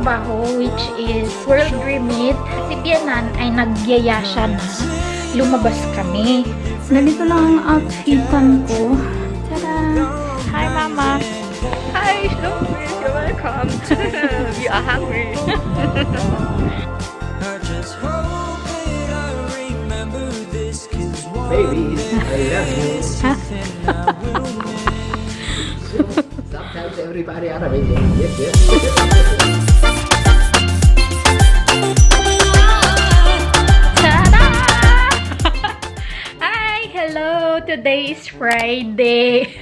trabaho, which is World Remit. Si Bianan ay nagyaya siya na lumabas kami. Ganito lang ang outfitan ko. Tada! Hi, Mama! Hi, SCHLUMPFIS, you're welcome. We are hungry. Baby, I love you. Sometimes everybody out of it. Yes, yes. Hello! Today is Friday.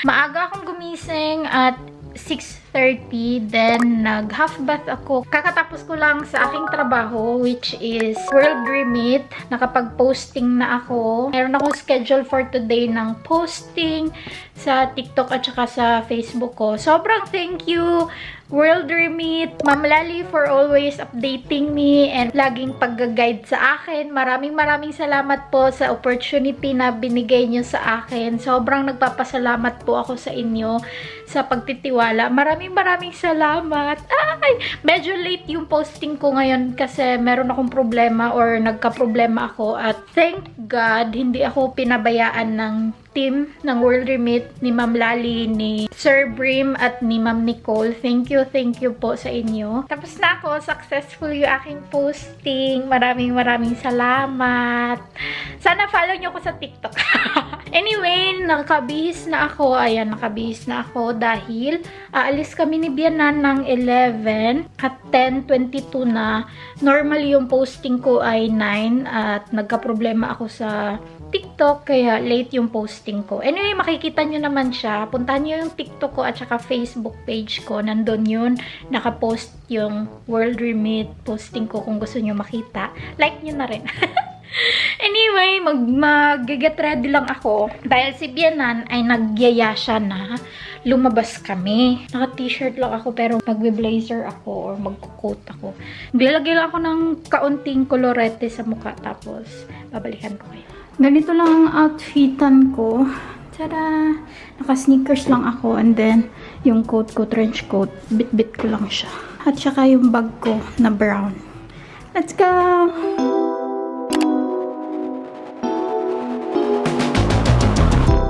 Maaga akong gumising at 6:30, then nag-half bath ako. Kakatapos ko lang sa aking trabaho, which is World Remit. Nakapag-posting na ako. Meron akong schedule for today ng posting sa TikTok at saka sa Facebook ko. Sobrang thank you, World Remit, Ma'am Lali, for always updating me and laging pag-guide sa akin. Maraming salamat po sa opportunity na binigay nyo sa akin. Sobrang nagpapasalamat po ako sa inyo sa pagtitiwala. Maraming salamat. Ay, medyo late yung posting ko ngayon kasi meron akong problema or nagka-problema ako at thank God hindi ako pinabayaan ng team ng World Remit ni Ma'am Lali, ni Sir Brim at ni Ma'am Nicole. Thank you po sa inyo. Tapos na ako, successful yung aking posting. Maraming salamat. Sana follow nyo ko sa TikTok. Anyway, nakabihis na ako. Ayan, nakabihis na ako dahil aalis kami ni Bianan ng 11 at 10:22 na. Normally yung posting ko ay 9 at nagka-problema ako sa TikTok, kaya late yung posting ko. Anyway, makikita nyo naman siya. Puntahan nyo yung TikTok ko at saka Facebook page ko. Nandun yun. Nakapost yung World Remit posting ko kung gusto nyo makita. Like nyo na rin. Anyway, mag-get ready lang ako. Dahil si Bianan ay nagyaya siya na lumabas kami. Naka-t-shirt lang ako pero magbe-blazer ako or magko-coat ako. Maglalagay lang ako ng kaunting kolorete sa mukha tapos babalikan ko kayo. Ganito lang ang outfitan ko. Tada! Naka-sneakers lang ako and then yung coat ko, trench coat, bit-bit ko lang siya. At saka yung bag ko na brown. Let's go!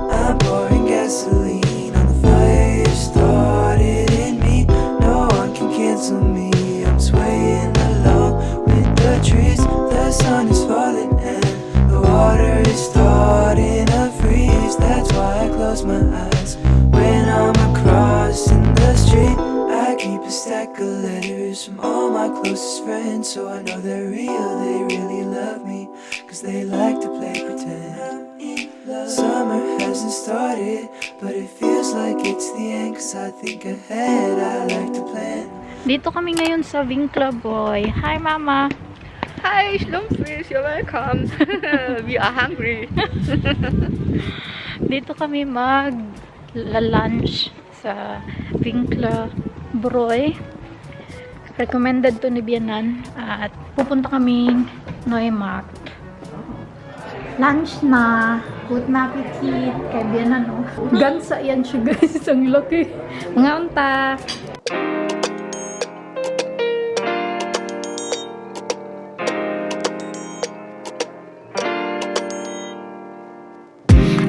I'm pouring gasoline on the fire started in me. No one can cancel me. I'm swaying along with the trees. The sun is falling and the water is starting to freeze. That's why I close my eyes when I'm crossing the street. I keep a stack of letters from all my closest friends, so I know they're real, they really love me, cause they like to play pretend. Summer hasn't started, but it feels like it's the end, cause I think ahead, I like to plan. Dito kami ngayon sa Winkler Boy. Hi, Mama! Hi, SCHLUMPFIS, you're welcome. We are hungry. Dito kami mag-lunch sa Winkler Boy. Recommended to ni Bianan. At pupunta kaming Neumarkt. Lunch na. Good na appetit. Kay Bianan, oh. Gansa yan siya, guys. Ang laki. Mga unta.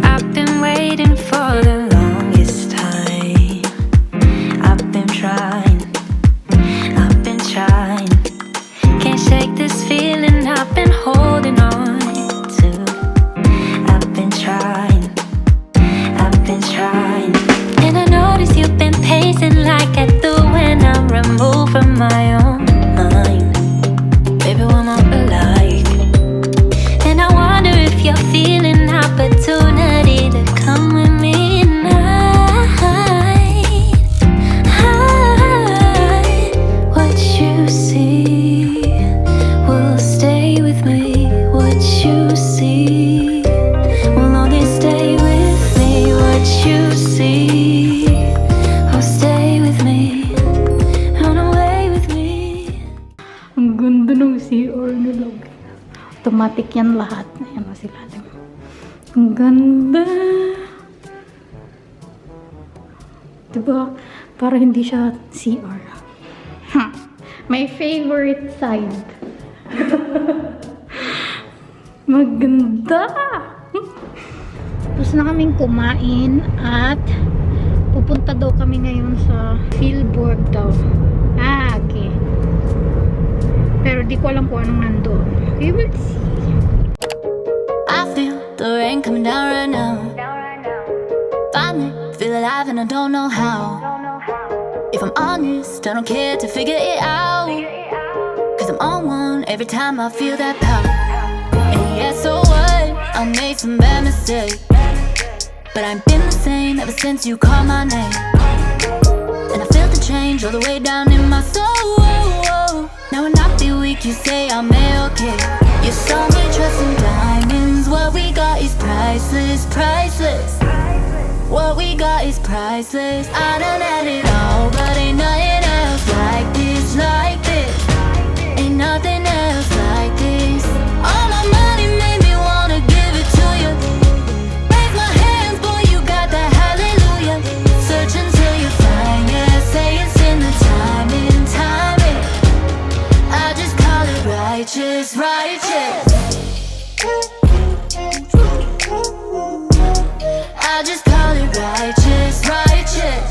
I've been waiting for the longest time. I've been trying. Can't shake this feeling I've been holding on to. I've been trying. And I notice you've been pacing like I do when I'm removed from my own mind. Baby, we're not alike. And I wonder if you're feeling opportunity to come with me tonight. What you see will stay with me. What you see will only stay with me. What you see will stay with me. Run away with me. Ang ganda ng CR nila. Automatic yan lahat. Ayan o sila. Ang ganda. Diba? Para hindi siya CR. My favorite side. Maganda! Tapos na kaming kumain at pupunta daw kami ngayon sa Fieldborg daw. Okay. Pero di ko alam kung anong nandun. We will see. I feel the rain coming down right now. Finally feel alive and I don't know how. If I'm honest, I don't care to figure it out. Cause I'm on one every time I feel that power. And yeah, so what? I made some bad mistakes, but I've been the same ever since you called my name. And I felt the change all the way down in my soul. Now when I feel weak, you say I'm okay. You saw me trusting diamonds. What we got is priceless, priceless. What we got is priceless. I done had it all, but ain't nothing else like this, like this. Ain't nothing else like this. All my money made me wanna give it to you. Raise my hands, boy, you got that hallelujah. Search until you find, yeah, say it's in the timing, timing. I just call it righteous, righteous. I just call it righteous, righteous.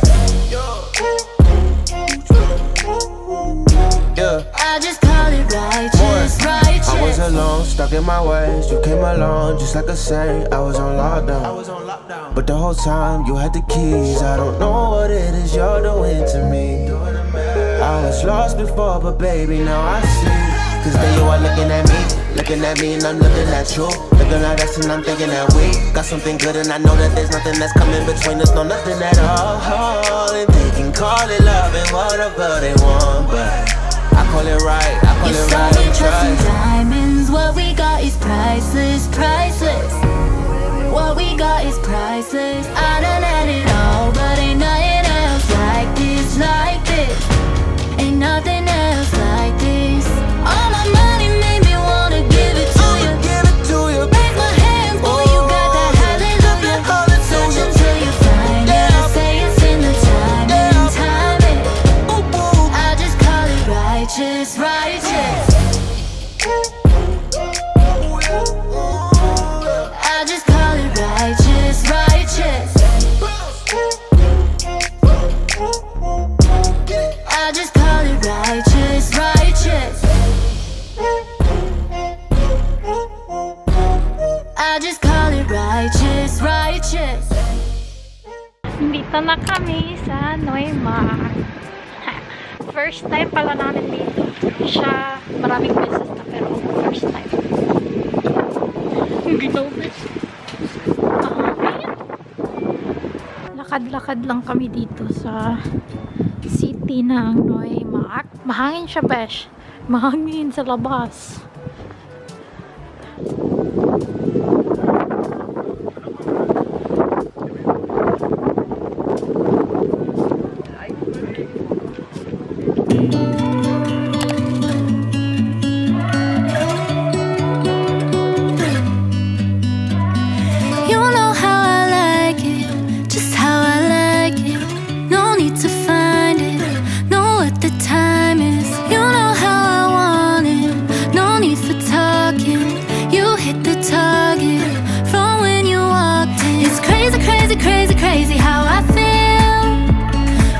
Yeah. I just call it righteous, righteous. I was alone, stuck in my ways. You came along, just like a saint. I was on lockdown. But the whole time you had the keys. I don't know what it is you're doing to me. I was lost before, but baby, now I see. Cause then you are looking at me, and I'm looking at you. Looking at us, and I'm thinking that we got something good, and I know that there's nothing that's coming between us, no nothing at all. And they can call it love and whatever they want, but I call it right, I call You it saw right. me and trusting trust. diamonds. What we got is priceless, priceless. What we got is priceless. I done had it all, but ain't nothing else like this, like this. Ain't nothing else like this. All my money made me wanna give it to you. Give it to you. Raise my hands, boy, you got that hallelujah. Search until you find, yeah, say it's in the timing, timing. I just call it righteous, righteous. I just call it righteous, righteous. I just call it righteous, righteous. I just call it righteous, righteous. Dito na kami sa Neumarkt. First time pala namin dito. Siya, maraming beses na, pero first time. Hindi na beses. Lakad-lakad lang kami dito sa city ng Neumarkt. Mahangin siya, besh. Mahangin sa labas. You know how I like it, just how I like it. No need to find it, know what the time is. You know how I want it, no need for talking. You hit the target from when you walked in. It's crazy, crazy, crazy, crazy how I feel.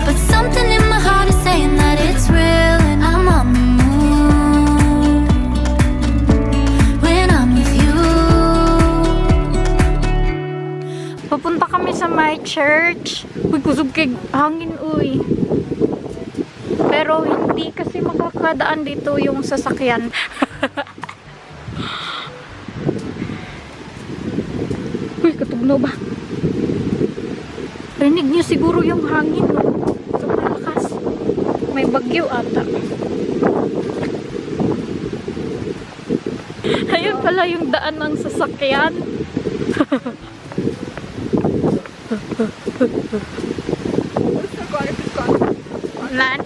But something in my heart is saying that it's real, and I'm on the move when I'm with you. Papunta kami sa my church. Uy, kusog kay hangin, uy. Pero hindi kasi makakadaan dito yung sasakyan. Uy, katugnaw ba? Rinig niyo siguro yung hangin, no? Sobrang lakas. May bagyo ata. Ayun pala yung daan ng sasakyan. Lan.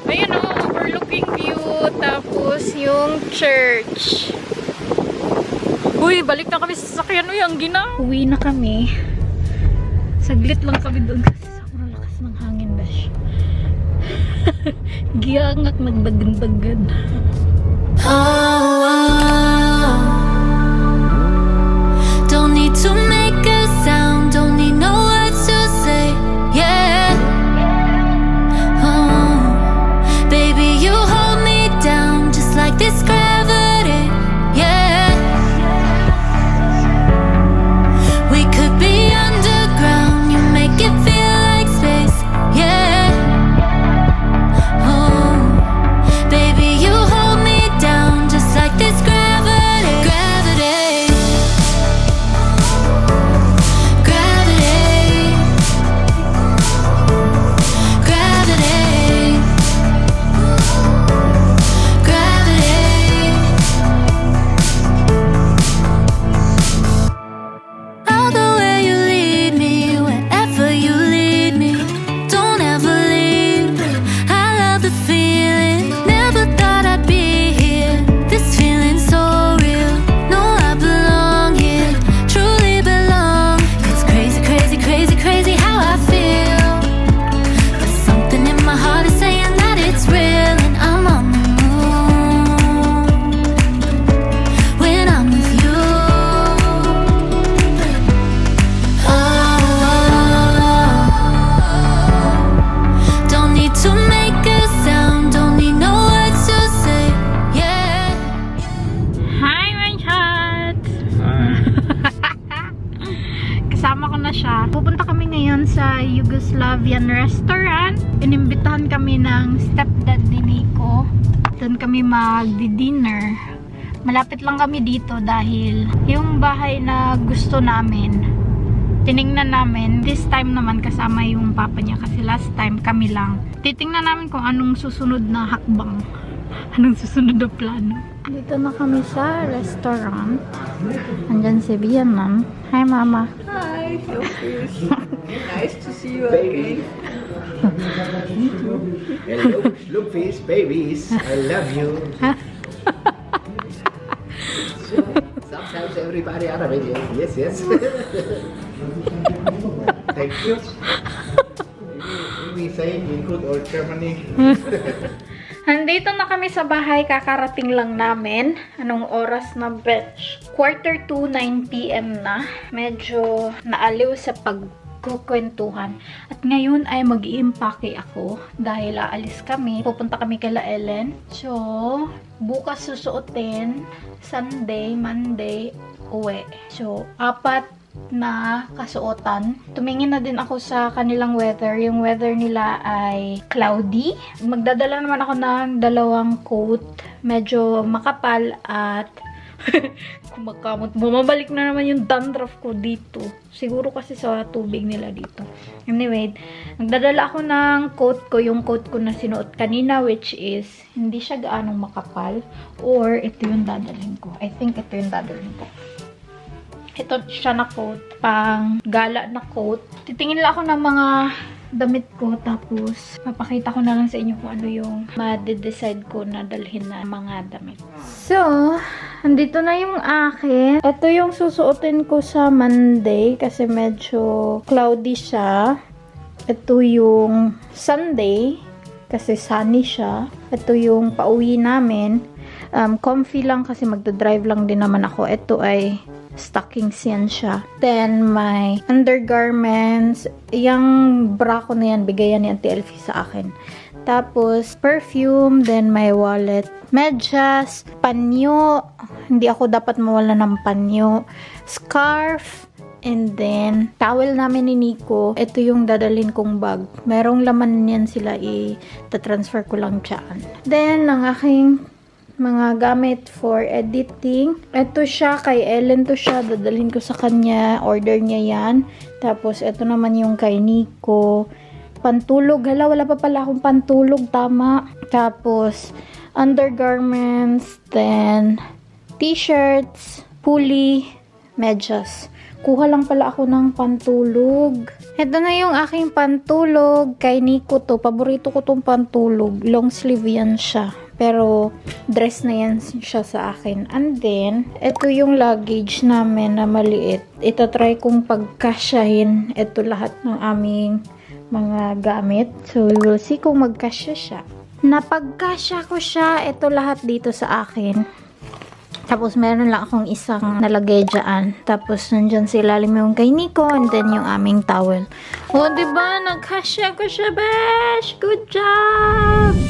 Ayun, oh, overlooking view. Tapos yung church. Uy, balik na kami sa sasakyan. Uy, ang ginaw. Uwi na kami. Saglit lang kami doon kasi sobrang lakas ng hangin, besh. Giyangak nagdagan-dagan. Oh, don't need to make a sound, don't need no words to say, yeah. Oh, baby, you hold me down just like this gravity, yeah. We could be underground, you make it feel like space, yeah. Oh, baby, you hold me down just like this gravity, gravity, gravity, gravity, gravity. I'll go where you lead me, wherever you lead me. Don't ever leave. I love the feeling. Never thought I'd be here. This feeling's so real. No, I belong here. Truly belong. It's crazy, crazy, crazy, crazy how I feel. But something in my heart is saying that it's real, and I'm on the moon when I'm with you. Don't need to make a sound, don't need no words to say, yeah. Hi, my chat! Kasama ko na siya. Pupunta kami ngayon sa Yugoslavian restaurant. Inimbitahan kami ng stepdad ni Nico. Doon kami magdi-dinner. Malapit lang kami dito dahil yung bahay na gusto namin, tiningnan namin. This time naman kasama yung papa niya kasi last time kami lang. Titingnan namin kung anong susunod na hakbang. Anong susunod na plano. Dito na kami sa restaurant. Andyan si VIELEN. Hi, Mama. Hi, Schlumpfis. Nice to see you Baby. again. Hello, Schlumpfis, babies. I love you. Sometimes everybody Arabic. Yes, yes. Thank you. We say in good old Germany. Andito na kami sa bahay, kakarating lang namin. Anong oras na, bitch? 9:45 p.m. na. Medyo naaliw sa pagkukwentuhan. At ngayon ay mag-iimpake ako dahil aalis kami. Pupunta kami kay Ellen. So, bukas susuotin. Sunday, Monday, uwi. So, 4 na kasuotan. Tumingin na din ako sa kanilang weather. Yung weather nila ay cloudy. Magdadala naman ako ng 2 coat. Medyo makapal at kumakamot. Bumabalik na naman yung dandruff ko dito. Siguro kasi sa tubig nila dito. Anyway, nagdadala ako ng coat ko. Yung coat ko na sinuot kanina, which is hindi siya gaanong makapal. Or ito yung dadalhin ko. I think ito yung dadalhin ko. Ito siya na coat, pang gala na coat. Titingin lang ako ng mga damit ko, tapos papakita ko na lang sa inyo kung ano yung ma-decide ko na dalhin na mga damit. So, andito na yung akin. Ito yung susuotin ko sa Monday kasi medyo cloudy siya. Ito yung Sunday kasi sunny siya. Ito yung pauwi namin. Comfy lang kasi magdadrive lang din naman ako. Ito ay stockings yan siya. Then, my undergarments. Yung bra ko na yan, bigayan ni Auntie Elfie sa akin. Tapos, perfume. Then, my wallet. Medyas. Panyo. Hindi ako dapat mawala ng panyo. Scarf. And then, towel namin ni Nico. Ito yung dadalhin kong bag. Merong laman yan sila. I-transfer ko lang dyan. Then, ang aking mga gamit for editing. Ito siya, kay Ellen to siya. Dadalhin ko sa kanya. Order niya yan. Tapos, ito naman yung kay Nico. Pantulog. Hala, wala pa pala akong pantulog. Tama. Tapos, undergarments. Then, t-shirts. Pulley. Medyas. Kuha lang pala ako ng pantulog. Ito na yung aking pantulog. Kay Nico to. Paborito ko tong pantulog. Long sleeve yan siya. Pero, dress na yan siya sa akin. And then, ito yung luggage namin na maliit. Ito try kong pagkasyahin. Ito lahat ng aming mga gamit. So, we will see kung magkasya siya. Napagkasya ko siya. Ito lahat dito sa akin. Tapos, meron lang akong isang nalagay dyan. Tapos, nandyan sa ilalim yung kay Nico. And then, yung aming towel. O, diba? Nagkasya ko siya, besh! Good job!